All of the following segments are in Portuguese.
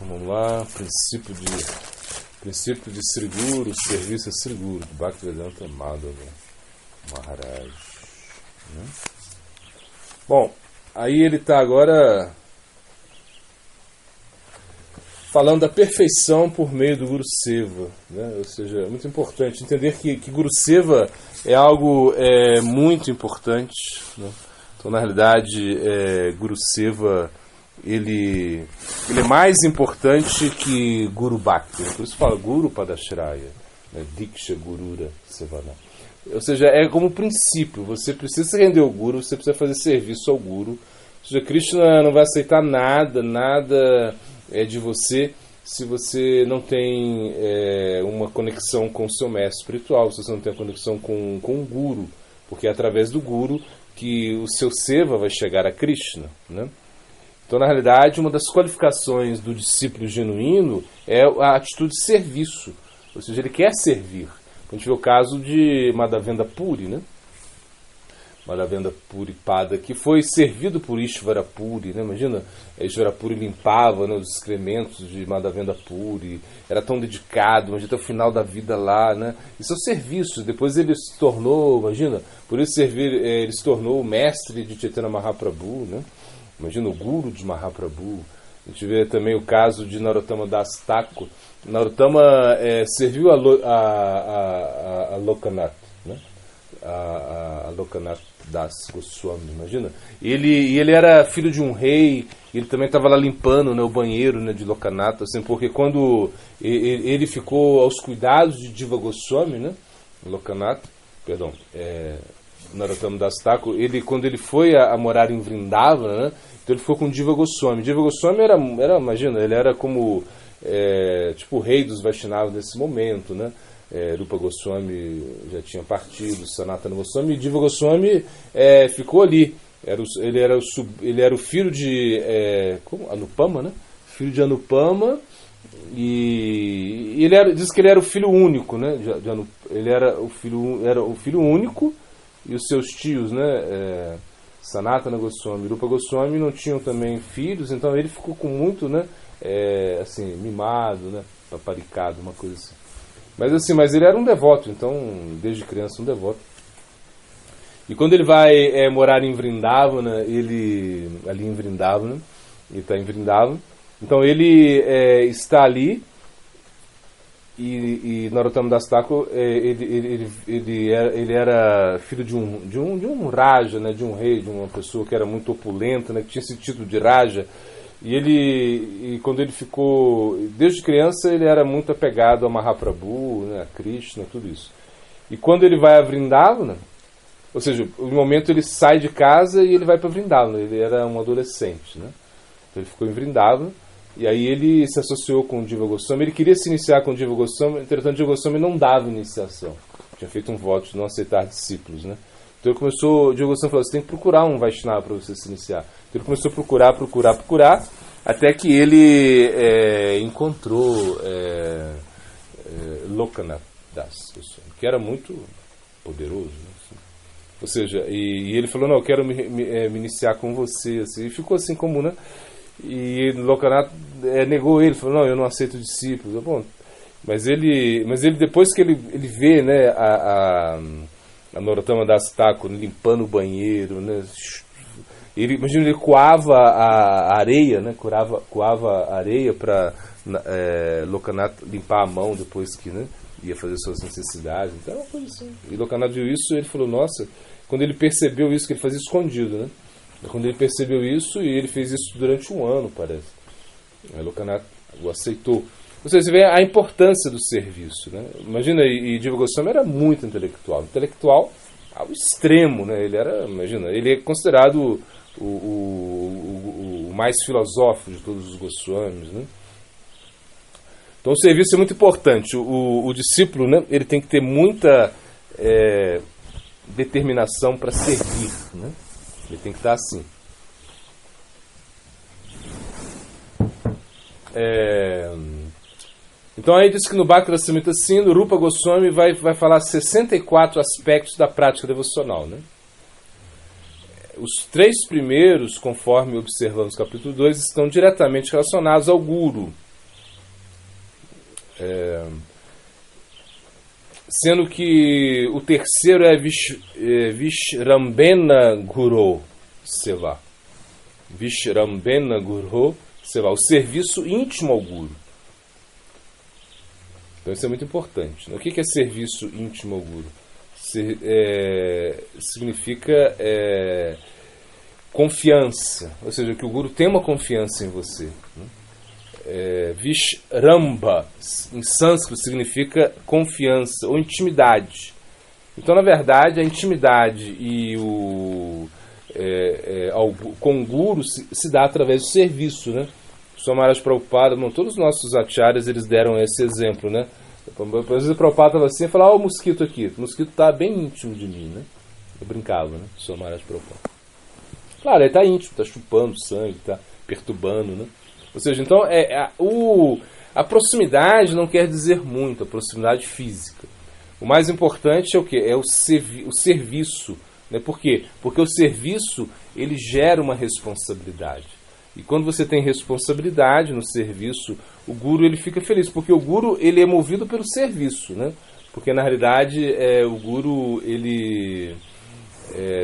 Então vamos lá, princípio de Sri Guru, serviço a Sri Guru, Bhaktivedanta Madhava Maharaj. Né? Bom, aí ele está agora falando da perfeição por meio do Guru Seva, né? Ou seja, é muito importante entender que Guru Seva é algo muito importante, né? Então, na realidade, Guru Seva ele é mais importante que Guru Bhakti, por isso fala Guru Padashraya, né? Diksha Gurura Sevana. Ou seja, é como princípio, você precisa se render ao Guru, você precisa fazer serviço ao Guru. Ou seja, Krishna não vai aceitar nada de você se você não tem uma conexão com o seu mestre espiritual, se você não tem uma conexão com o Guru, porque é através do Guru que o seu seva vai chegar a Krishna, né? Então, na realidade, uma das qualificações do discípulo genuíno é a atitude de serviço, ou seja, ele quer servir. A gente vê o caso de Madhavendra Puri, né? Madhavendra Puri Pada, que foi servido por Ishvara Puri, né? Imagina, Ishvara Puri limpava, né, os excrementos de Madhavendra Puri, era tão dedicado, imagina, até o final da vida lá, né? Isso é o serviço. Depois ele se tornou, imagina, por isso ele se tornou o mestre de Chaitanya Mahaprabhu, né? Imagina, o Guru de Mahaprabhu. A gente vê também o caso de Narottama Das Thakur. Narottama serviu a Lokanath, né? A Lokanath Das Goswami, imagina. Ele era filho de um rei, ele também estava lá limpando, né, o banheiro, né, de Lokanath, assim, porque quando ele ficou aos cuidados de Diva Goswami, né, Narottama Das Thakur, quando ele foi a morar em Vrindavana, né, então ele ficou com Diva Goswami. Diva Goswami era imagina, ele era como tipo o rei dos Vaishnavas nesse momento, né? Rupa Goswami já tinha partido, Sanatana Goswami, e Diva Goswami ficou ali. Ele era o filho de Anupama, né? Filho de Anupama, e diz que ele era o filho único, né? Ele era o filho único, e os seus tios, né? Sanatana Goswami e Rupa Goswami não tinham também filhos, então ele ficou com muito, né? Assim, mimado, né? Paparicado, uma coisa assim. Mas ele era um devoto, então, desde criança, um devoto. E quando ele vai morar em Vrindavana, ele está em Vrindavana, então ele está ali, e Narottama Das Thakur, ele era filho de um Raja, né, de um rei, de uma pessoa que era muito opulenta, né, que tinha esse título de Raja. E quando ele ficou, desde criança, ele era muito apegado a Mahaprabhu, né, a Krishna, tudo isso. E quando ele vai a Vrindavana, ou seja, no momento ele sai de casa e ele vai para Vrindavana, ele era um adolescente, né? Então ele ficou em Vrindavana, e aí ele se associou com o Diva Goswami. Ele queria se iniciar com o Diva Goswami, entretanto Diva Goswami não dava iniciação, tinha feito um voto de não aceitar discípulos, né? Então ele começou, o Diva Goswami falou, você tem que procurar um Vaishnava para você se iniciar. Então ele começou a procurar, até que ele encontrou Lokanath Das Goswami, que era muito poderoso, né? Assim. Ou seja, e ele falou, não, eu quero me iniciar com você, assim, e ficou assim como, né? E Lokanath negou ele, falou, não, eu não aceito discípulos. Bom, mas ele depois que ele vê, né, a Narottama Das Thakur limpando o banheiro, né? Imagina, ele coava a areia, né? Coava a areia para Lokanath limpar a mão depois que, né, ia fazer suas necessidades. Então, uma coisa assim. E Lokanath viu isso e ele falou, nossa, quando ele percebeu isso, que ele fazia escondido, né? Quando ele percebeu isso, e ele fez isso durante 1 ano, parece. Aí Lokanath o aceitou. Você vê a importância do serviço, né? Imagina, e Diva Goswami era muito intelectual ao extremo, né? Ele é considerado o mais filosófico de todos os Goswamis, né? Então o serviço é muito importante. O discípulo, né, ele tem que ter muita determinação para servir, né? Ele tem que estar assim. Então aí diz que no Bhakti Rasamrita Sindhu, Rupa Goswami vai falar 64 aspectos da prática devocional, né? Os 3 primeiros, conforme observamos no capítulo 2, estão diretamente relacionados ao Guru. Sendo que o terceiro é Vishrambena Guru Seva. Vishrambena Guru Seva, o serviço íntimo ao Guru. Então isso é muito importante. O que é serviço íntimo ao Guru? Significa confiança, ou seja, que o Guru tem uma confiança em você. Vishramba, em sânscrito, significa confiança ou intimidade. Então, na verdade, a intimidade e com o Guru se dá através do serviço, né? Swami Maharaj Prabhupada, todos os nossos acharyas, eles deram esse exemplo, né? Às vezes o Prabhupada estava assim e falava, o mosquito aqui, o mosquito está bem íntimo de mim, né? Eu brincava, né? Swami Maharaj Prabhupada. Claro, ele está íntimo, está chupando sangue, está perturbando, né? Ou seja, então a proximidade não quer dizer muito, a proximidade física. O mais importante é o quê? É o serviço. Né? Por quê? Porque o serviço ele gera uma responsabilidade. E quando você tem responsabilidade no serviço, o Guru ele fica feliz, porque o Guru ele é movido pelo serviço, né? Porque na realidade o Guru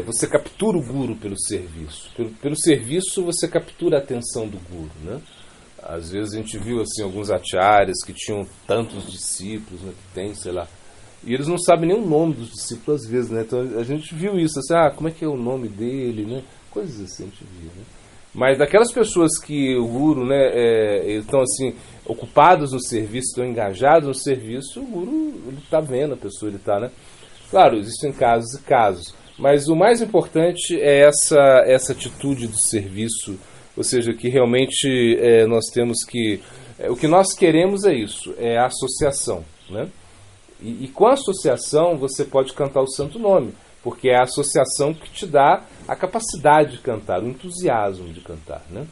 você captura o Guru pelo serviço. Pelo serviço você captura a atenção do Guru, né? Às vezes a gente viu assim alguns acharyas que tinham tantos discípulos, né, que tem, sei lá, e eles não sabem nem o nome dos discípulos às vezes, né? Então a gente viu isso assim, como é que é o nome dele, né? Coisas assim a gente via, né? Mas daquelas pessoas que o Guru, né, estão assim ocupados no serviço, estão engajados no serviço, o Guru ele está vendo a pessoa, ele está, né? Claro, existem casos e casos, mas o mais importante é essa atitude do serviço, ou seja, que realmente nós temos que o que nós queremos é isso, é a associação, né? E com a associação você pode cantar o santo nome, porque é a associação que te dá a capacidade de cantar, o entusiasmo de cantar, né?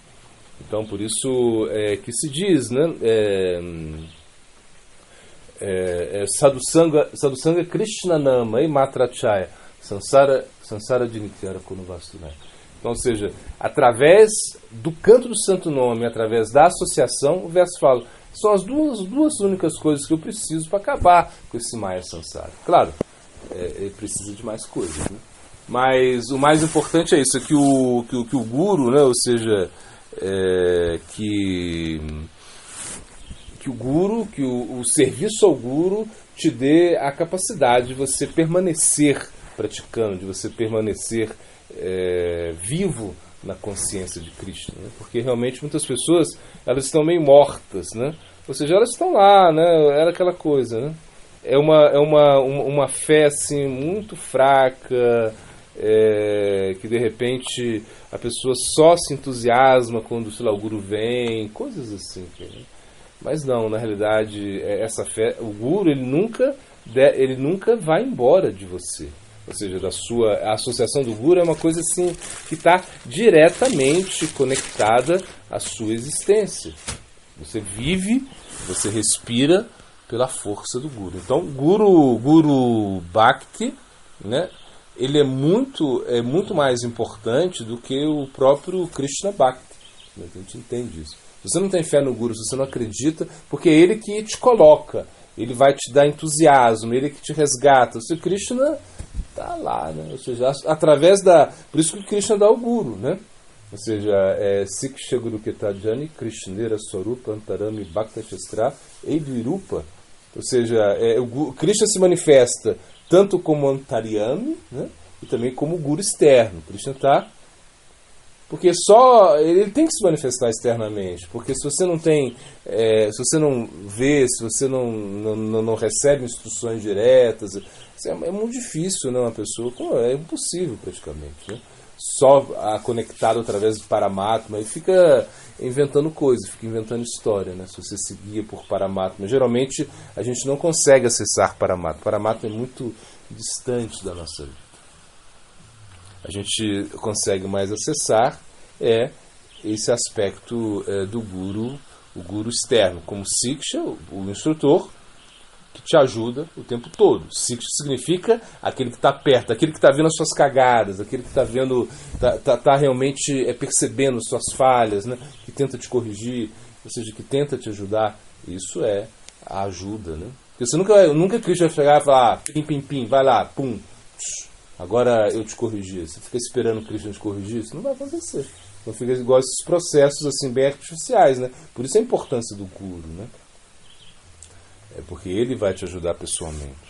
Então, por isso que se diz, né? Sadhusanga Krishna Nama e Matrachaya Sansara Dinityara Kunuvastunai. Então, ou seja, através do canto do santo nome, através da associação, o verso fala, são as duas únicas coisas que eu preciso para acabar com esse Maya Sansara. Claro, ele precisa de mais coisas, né? Mas o mais importante é isso, que o Guru, né, ou seja, que o Guru, que o serviço ao Guru te dê a capacidade de você permanecer praticando, de você permanecer vivo na consciência de Krishna, né? Porque realmente muitas pessoas elas estão meio mortas, né? Ou seja, elas estão lá, né? Era aquela coisa, né? É uma fé assim muito fraca, que de repente a pessoa só se entusiasma quando, sei lá, o Guru vem, coisas assim, né? Mas não, na realidade essa fé, o Guru ele nunca vai embora de você. Ou seja, a associação do Guru é uma coisa assim que está diretamente conectada à sua existência. Você vive, você respira pela força do Guru. Então, Guru Bhakti, né, ele é muito mais importante do que o próprio Krishna Bhakti. A gente entende isso. Se você não tem fé no Guru, se você não acredita, porque é ele que te coloca, ele vai te dar entusiasmo, ele que te resgata. O seu Krishna está lá, né? Ou seja, através por isso que Krishna dá o Guru, né? Ou seja, Siksha Guru Ketajani, Krishnera Swarupa Antarami Bhakta Shastra Edvirupa. Ou seja, o Krishna se manifesta tanto como Antaryami, né? E também como Guru externo. Krishna está... Porque ele tem que se manifestar externamente, porque se você não tem, se você não vê, se você não recebe instruções diretas, é muito difícil, né, uma pessoa, é impossível praticamente, né? Só conectado através do Paramatma, ele fica inventando coisas, fica inventando história, né? Se você seguia por Paramatma, geralmente a gente não consegue acessar Paramatma. Paramatma é muito distante da nossa vida. A gente consegue mais acessar esse aspecto do Guru, o Guru externo, como Siksha, o instrutor, que te ajuda o tempo todo. Siksha significa aquele que está perto, aquele que está vendo as suas cagadas, aquele que está vendo, tá realmente percebendo as suas falhas, né? Que tenta te corrigir, ou seja, que tenta te ajudar. Isso é a ajuda, né? Porque você nunca Cristo vai chegar e falar, pim, pim, pim, vai lá, pum, agora eu te corrigi. Você fica esperando Cristo te corrigir? Isso não vai acontecer. Então fica igual esses processos assim, bem artificiais, né? Por isso a importância do guru, né? É porque ele vai te ajudar pessoalmente.